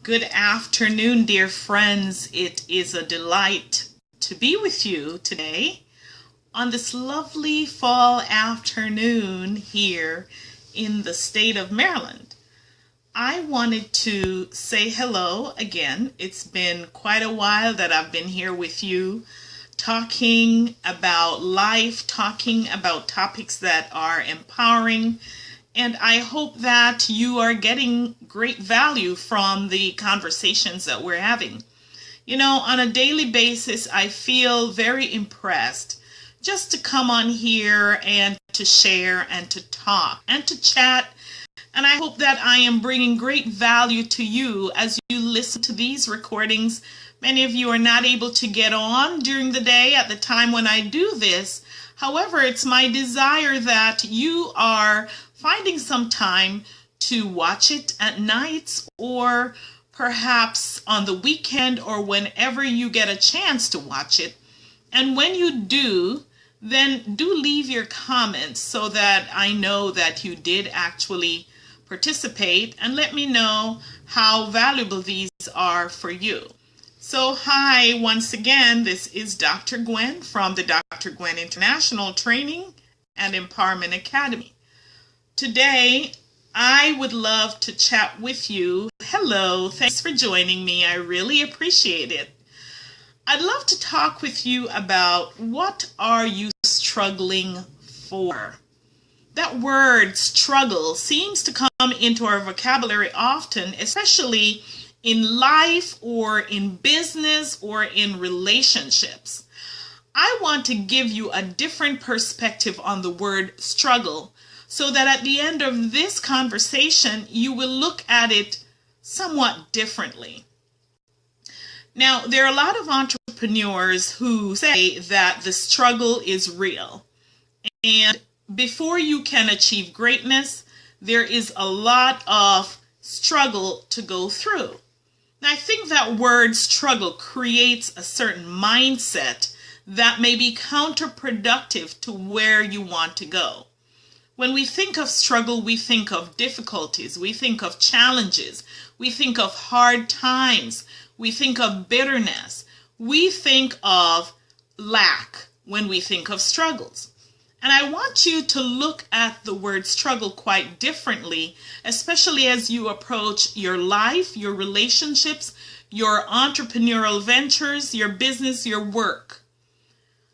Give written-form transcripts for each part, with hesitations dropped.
Good afternoon, dear friends. It is a delight to be with you today on this lovely fall afternoon here in the state of Maryland. I wanted to say hello again. It's been quite a while that I've been here with you talking about life, talking about topics that are empowering, and I hope that you are getting great value from the conversations that we're having. You know, on a daily basis, I feel very impressed just to come on here and to share and to talk and to chat. And I hope that I am bringing great value to you as you listen to these recordings. Many of you are not able to get on during the day at the time when I do this. However, it's my desire that you are finding some time to watch it at nights or perhaps on the weekend or whenever you get a chance to watch it. And when you do, then do leave your comments so that I know that you did actually participate, and let me know how valuable these are for you. So hi, once again, this is Dr. Gwen from the Dr. Gwen International Training and Empowerment Academy. Today, I would love to chat with you. Hello, thanks for joining me. I really appreciate it. I'd love to talk with you about what are you struggling for? That word struggle seems to come into our vocabulary often, especially in life or in business or in relationships. I want to give you a different perspective on the word struggle so that at the end of this conversation, you will look at it somewhat differently. Now, there are a lot of entrepreneurs who say that the struggle is real. And before you can achieve greatness, there is a lot of struggle to go through. Now, I think that word struggle creates a certain mindset that may be counterproductive to where you want to go. When we think of struggle, we think of difficulties, we think of challenges, we think of hard times, we think of bitterness, we think of lack when we think of struggles. And I want you to look at the word struggle quite differently, especially as you approach your life, your relationships, your entrepreneurial ventures, your business, your work.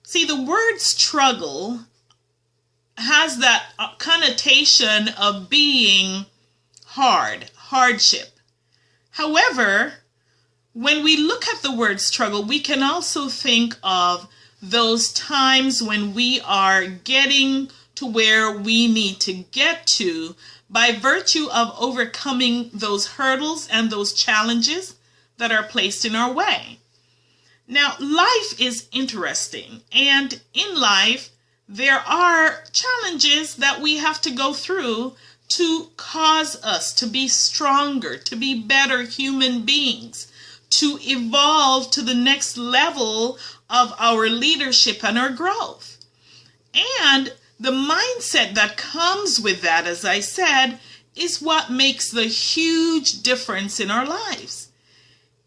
See, the word struggle has that connotation of being hardship. However, when we look at the word struggle, we can also think of those times when we are getting to where we need to get to by virtue of overcoming those hurdles and those challenges that are placed in our way. Now, life is interesting, and in life, there are challenges that we have to go through to cause us to be stronger, to be better human beings, to evolve to the next level of our leadership and our growth. And the mindset that comes with that, as I said, is what makes the huge difference in our lives.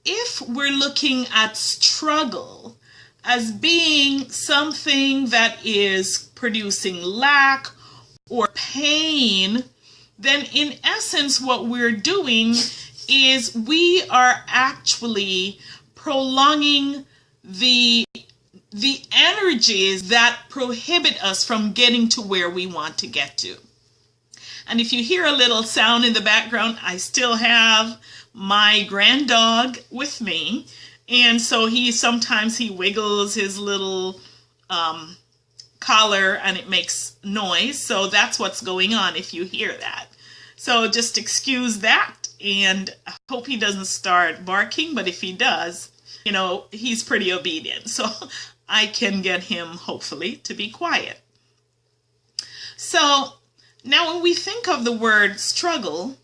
If we're looking at struggle as being something that is producing lack or pain, then in essence what we're doing is we are actually prolonging the energies that prohibit us from getting to where we want to get to. And if you hear a little sound in the background, I still have my grand dog with me. And so sometimes he wiggles his little collar and it makes noise. So that's what's going on if you hear that. So just excuse that, and I hope he doesn't start barking, but if he does, you know, he's pretty obedient. So I can get him, hopefully, to be quiet. So now when we think of the word struggle,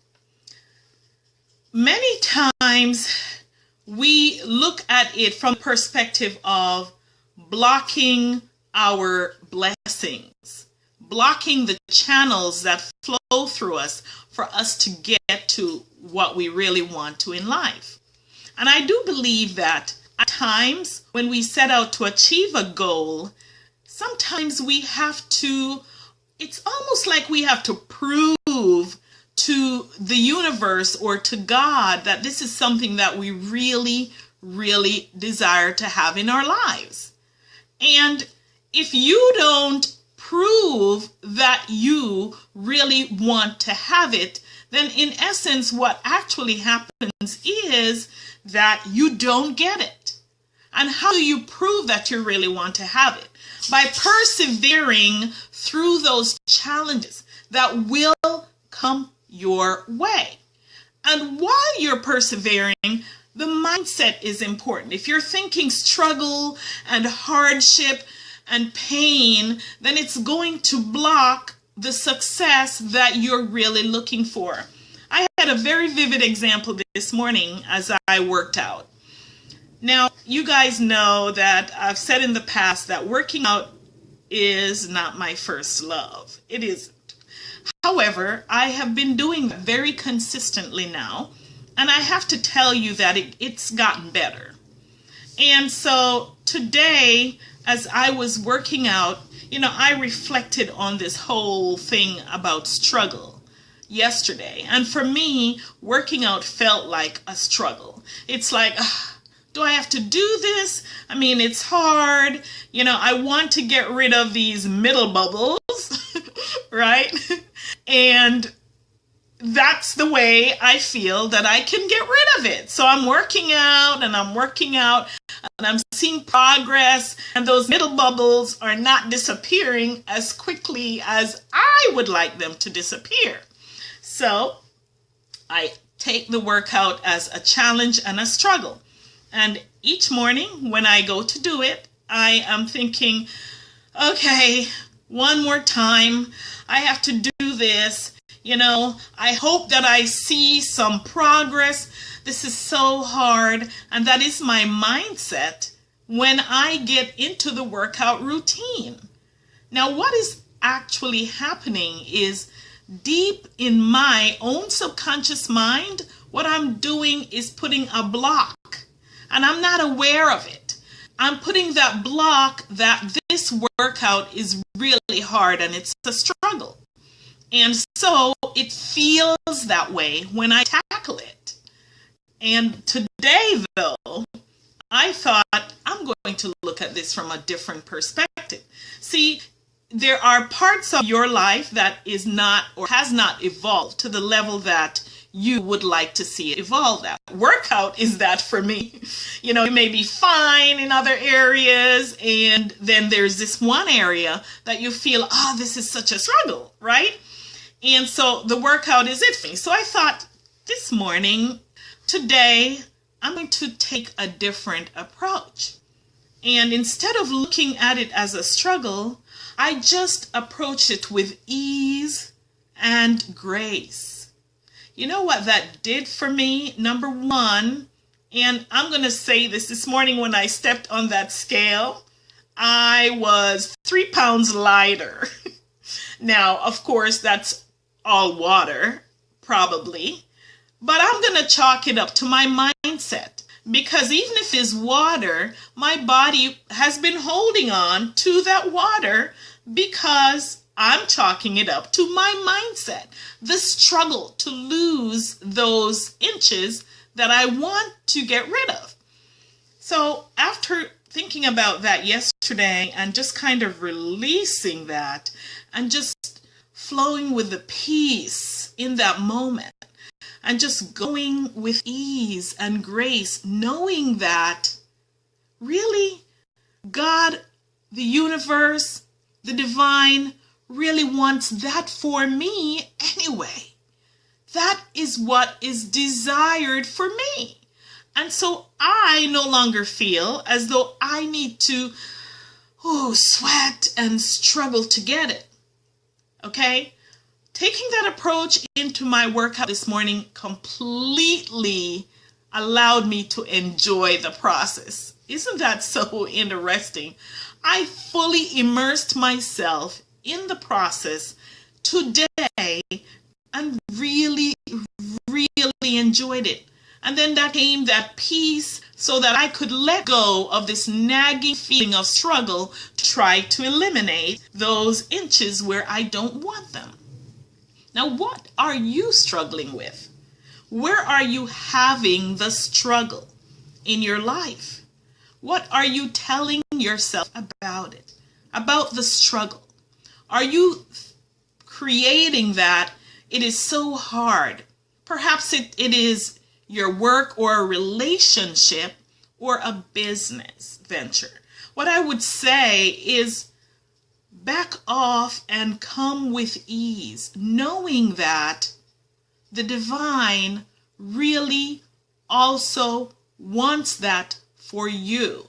many times we look at it from the perspective of blocking our blessings, blocking the channels that flow through us for us to get to what we really want to in life. And I do believe that at times when we set out to achieve a goal, sometimes we have to, it's almost like we have to prove to the universe or to God that this is something that we really, really desire to have in our lives. And if you don't prove that you really want to have it, then in essence, what actually happens is that you don't get it. And how do you prove that you really want to have it? By persevering through those challenges that will come your way. And while you're persevering, the mindset is important. If you're thinking struggle and hardship and pain, then it's going to block the success that you're really looking for. I had a very vivid example this morning as I worked out. Now, you guys know that I've said in the past that working out is not my first love. It isn't. However, I have been doing it very consistently now, and I have to tell you that it's gotten better. And so today, as I was working out, I reflected on this whole thing about struggle yesterday. And for me, working out felt like a struggle. It's like, do I have to do this? I mean, it's hard. I want to get rid of these middle bubbles, right? And that's the way I feel that I can get rid of it. So I'm working out and I'm seeing progress, and those middle bubbles are not disappearing as quickly as I would like them to disappear. So I take the workout as a challenge and a struggle. And each morning when I go to do it, I am thinking, okay, one more time, I have to do this. I hope that I see some progress. This is so hard. And that is my mindset when I get into the workout routine. Now, what is actually happening is deep in my own subconscious mind, what I'm doing is putting a block. And I'm not aware of it. I'm putting that block that this workout is really hard and it's a struggle. And so it feels that way when I tackle it. And today, though, I thought I'm going to look at this from a different perspective. See, there are parts of your life that is not or has not evolved to the level that you would like to see it evolve at. Workout is that for me. You may be fine in other areas, and then there's this one area that you feel, this is such a struggle, right? And so the workout is it for me. So I thought this morning, today, I'm going to take a different approach. And instead of looking at it as a struggle, I just approach it with ease and grace. You know what that did for me? Number one, and I'm going to say this morning when I stepped on that scale, I was 3 pounds lighter. Now, of course, that's all water, probably. But I'm going to chalk it up to my mindset. Because even if it's water, my body has been holding on to that water because I'm chalking it up to my mindset. The struggle to lose those inches that I want to get rid of. So after thinking about that yesterday and just kind of releasing that and just flowing with the peace in that moment and just going with ease and grace, knowing that really God, the universe, the divine really wants that for me anyway. That is what is desired for me. And so I no longer feel as though I need to sweat and struggle to get it. Okay? Taking that approach into my workout this morning completely allowed me to enjoy the process. Isn't that so interesting? I fully immersed myself in the process today and really enjoyed it. And then that came that peace so that I could let go of this nagging feeling of struggle to try to eliminate those inches where I don't want them. Now, what are you struggling with? Where are you having the struggle in your life? What are you telling yourself about it, about the struggle? Are you creating that it is so hard? Perhaps it is your work or a relationship or a business venture. What I would say is back off and come with ease, knowing that the divine really also wants that for you.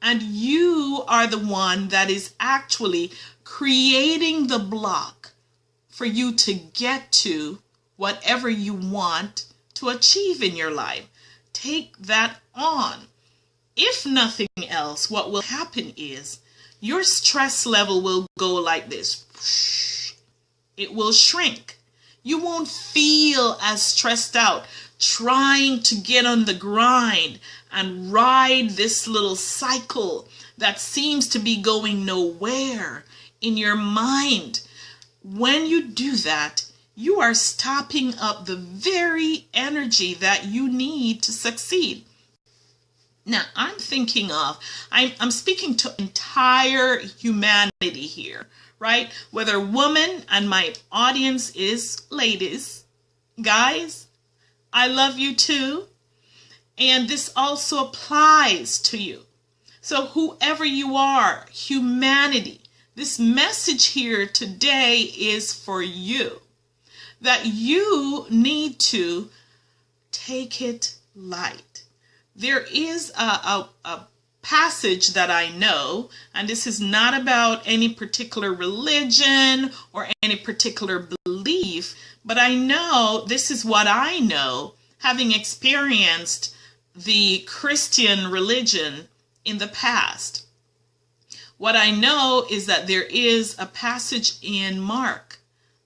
And you are the one that is actually creating the block for you to get to whatever you want to achieve in your life. Take that on. If nothing else, what will happen is your stress level will go like this. It will shrink. You won't feel as stressed out trying to get on the grind and ride this little cycle that seems to be going nowhere in your mind. When you do that, you are stopping up the very energy that you need to succeed. Now, I'm speaking to entire humanity here, right? Whether woman, and my audience is ladies, guys, I love you too. And this also applies to you. So whoever you are, humanity, this message here today is for you. That you need to take it light. There is a passage that I know, and this is not about any particular religion or any particular belief, but I know, this is what I know, having experienced the Christian religion in the past. What I know is that there is a passage in Mark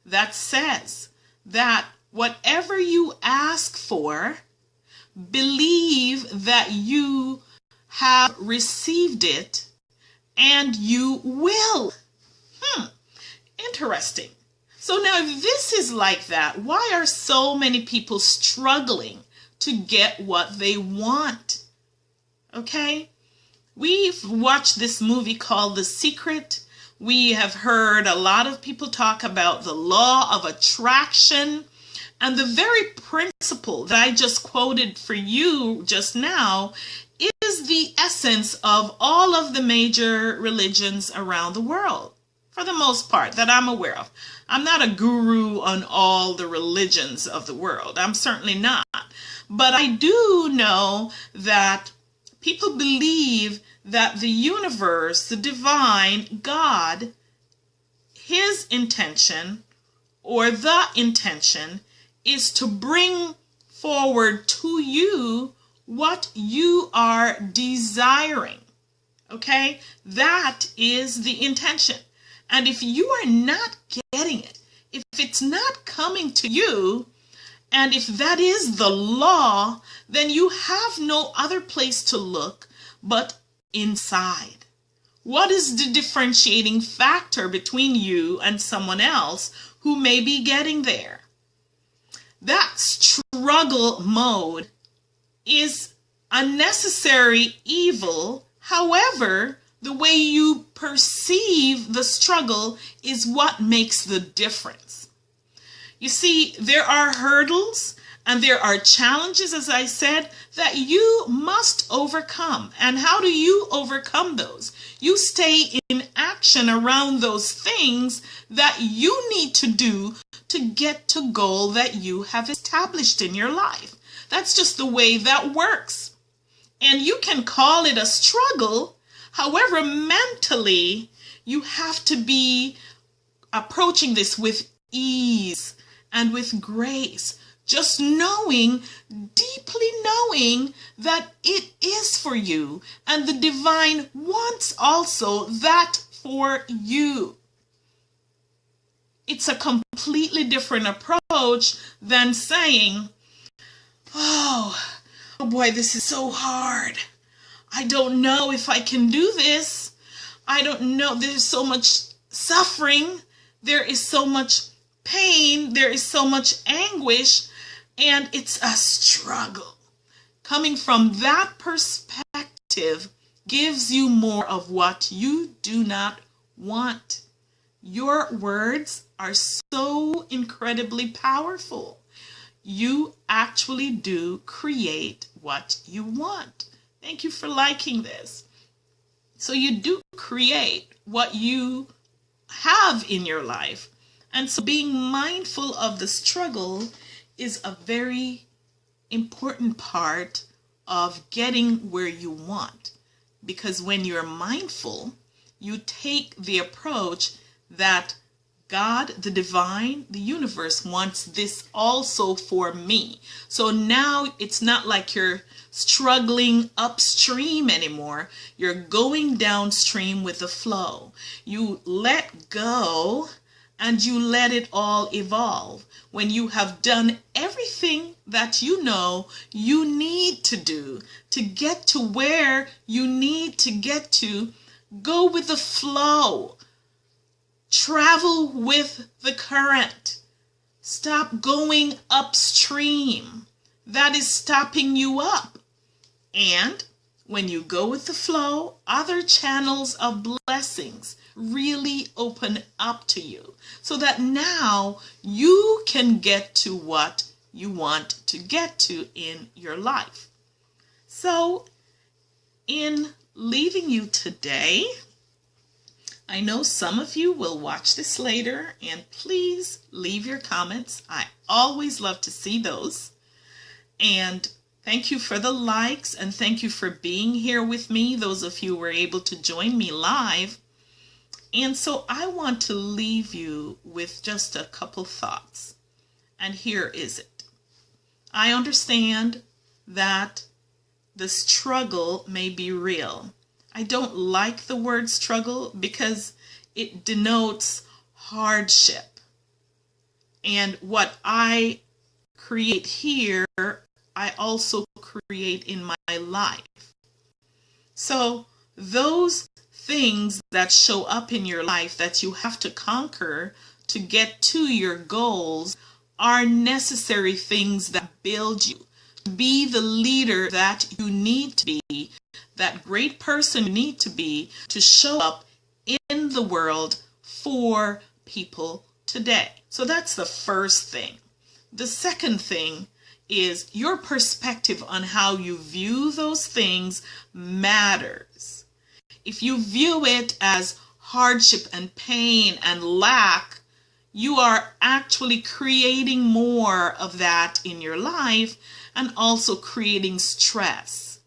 that says that whatever you ask for, believe that you have received it and you will. Interesting. So now if this is like that, why are so many people struggling to get what they want? Okay? We've watched this movie called The Secret. We have heard a lot of people talk about the law of attraction, and the very principle that I just quoted for you just now is the essence of all of the major religions around the world, for the most part, that I'm aware of. I'm not a guru on all the religions of the world. I'm certainly not. But I do know that people believe that the universe, the divine, God, his intention or the intention is to bring forward to you what you are desiring. Okay? That is the intention. And if you are not getting it, if it's not coming to you, and if that is the law, then you have no other place to look but inside. What is the differentiating factor between you and someone else who may be getting there? That struggle mode is a necessary evil. However, the way you perceive the struggle is what makes the difference. You see, there are hurdles and there are challenges, as I said, that you must overcome. And how do you overcome those? You stay in action around those things that you need to do to get to goal that you have established in your life. That's just the way that works. And you can call it a struggle. However, mentally, you have to be approaching this with ease and with grace. Just knowing, deeply knowing that it is for you. And the divine wants also that for you. It's a completely different approach than saying, oh boy, this is so hard. I don't know if I can do this. I don't know. There's so much suffering. There is so much pain. There is so much anguish. And it's a struggle. Coming from that perspective gives you more of what you do not want. Your words are so incredibly powerful. You actually do create what you want. Thank you for liking this. So you do create what you have in your life. And so being mindful of the struggle is a very important part of getting where you want. Because when you're mindful, you take the approach that God, the divine, the universe wants this also for me. So now it's not like you're struggling upstream anymore. You're going downstream with the flow. You let go and you let it all evolve. When you have done everything that you know you need to do to get to where you need to get to, go with the flow. Travel with the current. Stop going upstream. That is stopping you up. And when you go with the flow, other channels of blessings really open up to you so that now you can get to what you want to get to in your life. So, in leaving you today, I know some of you will watch this later, and please leave your comments. I always love to see those. And thank you for the likes, and thank you for being here with me, those of you who were able to join me live. And so I want to leave you with just a couple thoughts. And here is it. I understand that the struggle may be real. I don't like the word struggle because it denotes hardship. And what I create here, I also create in my life. So those things that show up in your life that you have to conquer to get to your goals are necessary things that build you. Be the leader that you need to be, that great person you need to be to show up in the world for people today. So that's the first thing. The second thing is your perspective on how you view those things matters. If you view it as hardship and pain and lack, you are actually creating more of that in your life and also creating stress.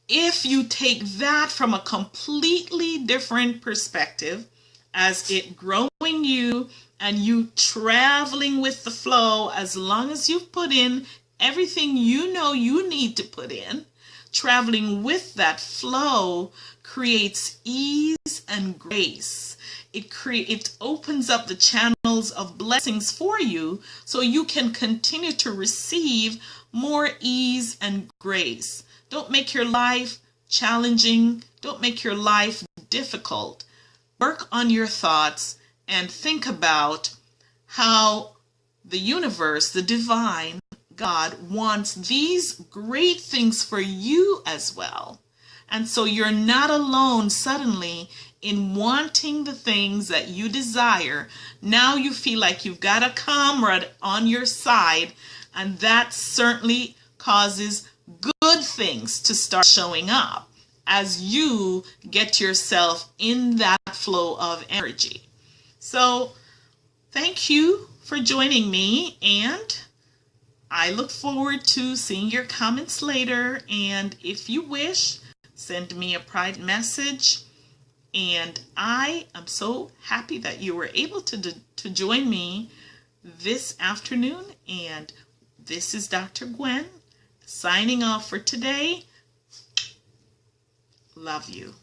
If you take that from a completely different perspective, as it growing you and you traveling with the flow, as long as you've put in everything you know you need to put in, traveling with that flow creates ease and grace. It opens up the channels of blessings for you so you can continue to receive more ease and grace. Don't make your life challenging. Don't make your life difficult. Work on your thoughts and think about how the universe, the divine, God wants these great things for you as well. And so you're not alone suddenly in wanting the things that you desire. Now you feel like you've got a comrade on your side, and that certainly causes good things to start showing up as you get yourself in that flow of energy. So thank you for joining me, and I look forward to seeing your comments later. And if you wish, send me a private message. And I am so happy that you were able to join me this afternoon. And this is Dr. Gwen signing off for today. Love you.